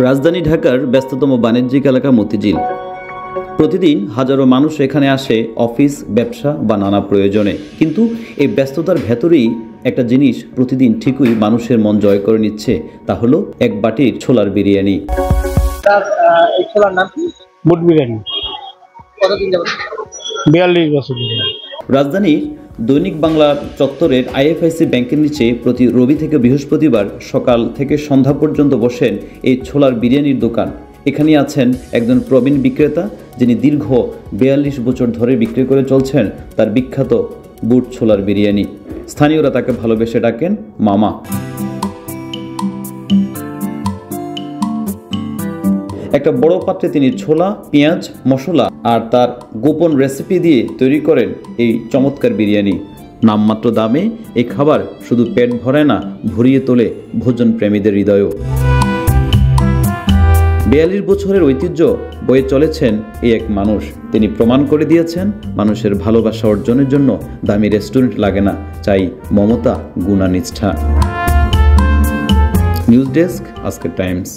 রাজধানী ঢাকার ব্যস্ততম বাণিজ্যিক এলাকা মতিঝিল। প্রতিদিন হাজারো মানুষ এখানে আসে অফিস, ব্যবসা বা নানা প্রয়োজনে। কিন্তু এই ব্যস্ততার ভেতরেই একটা জিনিস প্রতিদিন ঠিকই মানুষের মন জয় করে নিচ্ছে, তা হলো এক বাটির ছোলার বিরিয়ানি। এই ছোলার নাম কি? বুট বিরিয়ানি। কতদিন যাবত? 42 বছর। রাজধানীর দৈনিক বাংলা চত্বরের আইএফআইসি ব্যাংকের নিচে প্রতি রবি থেকে বৃহস্পতিবার সকাল থেকে সন্ধ্যা পর্যন্ত বসেন এই ছোলার বিরিয়ানির দোকান। এখানে আছেন একজন প্রবীণ বিক্রেতা, যিনি দীর্ঘ 42 বছর ধরে বিক্রি করে চলছেন তার বিখ্যাত বুট ছোলার বিরিয়ানি। স্থানীয়রা তাকে ভালোবেসে ডাকেন মামা। একটা বড় পাত্রে তিনি ছোলা, পেঁয়াজ, মশলা আর তার গোপন রেসিপি দিয়ে তৈরি করেন এই চমৎকার বিরিয়ানি। নামমাত্র দামে এই খাবার শুধু পেট ভরে না, ভরিয়ে তোলে ভোজন প্রেমীদের হৃদয়ও। 42 বছরের ঐতিহ্য বয়ে চলেছেন এই এক মানুষ। তিনি প্রমাণ করে দিয়েছেন, মানুষের ভালোবাসা অর্জনের জন্য দামি রেস্টুরেন্ট লাগে না, চাই মমতা, গুণা, নিষ্ঠা। নিউজ ডেস্ক, আজকের টাইমস।